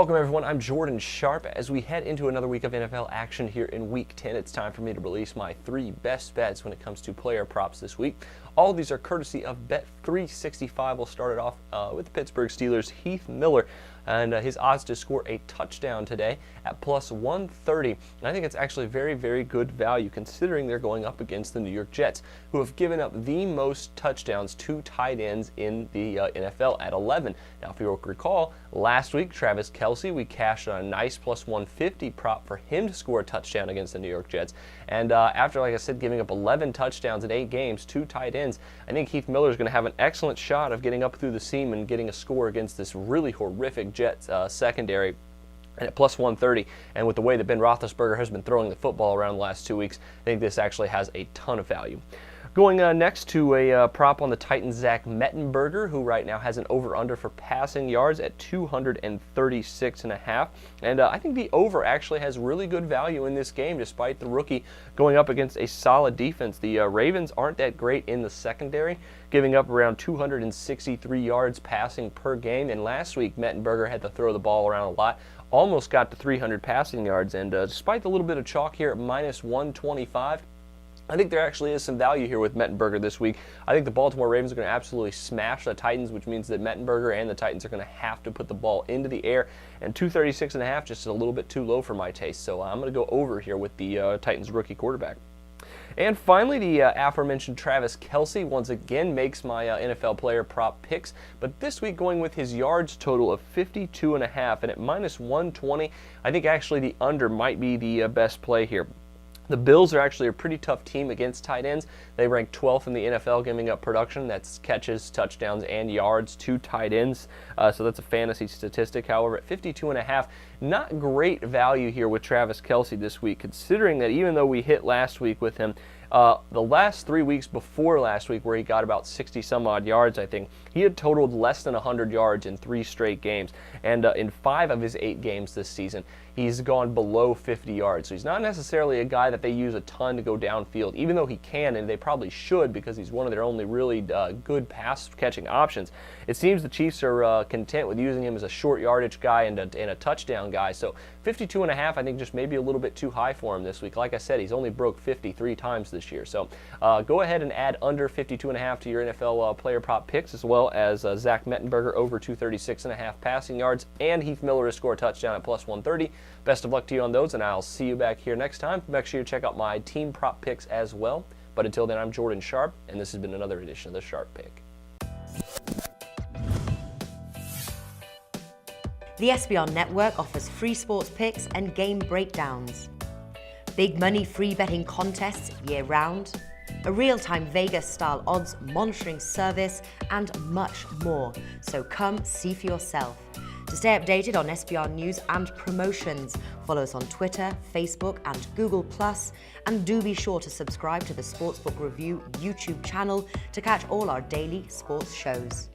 Welcome everyone, I'm Jordan Sharp. As we head into another week of NFL action here in Week 10, it's time for me to release my 3 best bets when it comes to player props this week. All of these are courtesy of Bet365. We'll start it off with the Pittsburgh Steelers' Heath Miller and his odds to score a touchdown today at plus 130. And I think it's actually very, very good value considering they're going up against the New York Jets, who have given up the most touchdowns to tight ends in the NFL at 11. Now, if you recall, last week, Travis Kelce, we cashed on a nice plus 150 prop for him to score a touchdown against the New York Jets. And after, like I said, giving up 11 touchdowns in 8 games, 2 tight ends, I think Heath Miller is going to have an excellent shot of getting up through the seam and getting a score against this really horrific Jets secondary. And at plus 130, and with the way that Ben Roethlisberger has been throwing the football around the last 2 weeks, I think this actually has a ton of value. Going next to a prop on the Titans, Zach Mettenberger, who right now has an over-under for passing yards at 236.5. And I think the over actually has really good value in this game, despite the rookie going up against a solid defense. The Ravens aren't that great in the secondary, giving up around 263 yards passing per game. And last week, Mettenberger had to throw the ball around a lot, almost got to 300 passing yards. And despite the little bit of chalk here at minus 125, I think there actually is some value here with Mettenberger this week. I think the Baltimore Ravens are going to absolutely smash the Titans, which means that Mettenberger and the Titans are going to have to put the ball into the air. And 236.5 just a little bit too low for my taste. So I'm going to go over here with the Titans rookie quarterback. And finally, the aforementioned Travis Kelce once again makes my NFL player prop picks, but this week going with his yards total of 52.5, and at minus 120, I think actually the under might be the best play here. The Bills are actually a pretty tough team against tight ends. They rank 12th in the NFL giving up production. That's catches, touchdowns, and yards to tight ends. So that's a fantasy statistic. However, at 52.5, not great value here with Travis Kelce this week, considering that even though we hit last week with him, the last 3 weeks before last week, where he got about 60-some-odd yards, I think, he had totaled less than 100 yards in 3 straight games. And in 5 of his 8 games this season, he's gone below 50 yards. So he's not necessarily a guy that they use a ton to go downfield, even though he can, and they probably should because he's one of their only really good pass-catching options. It seems the Chiefs are content with using him as a short yardage guy and a touchdown guy. So 52.5, I think, just maybe a little bit too high for him this week. Like I said, he's only broke 53 times this year. So go ahead and add under 52.5 to your NFL player prop picks, as well as Zach Mettenberger over 236.5 passing yards and Heath Miller to score a touchdown at plus 130. Best of luck to you on those, and I'll see you back here next time. Make sure you check out my team prop picks as well. But until then, I'm Jordan Sharp, and this has been another edition of the Sharp Pick. The SBR Network offers free sports picks and game breakdowns, big money free betting contests year-round, a real-time Vegas-style odds monitoring service, and much more. So come see for yourself. To stay updated on SBR news and promotions, follow us on Twitter, Facebook, and Google+, and do be sure to subscribe to the Sportsbook Review YouTube channel to catch all our daily sports shows.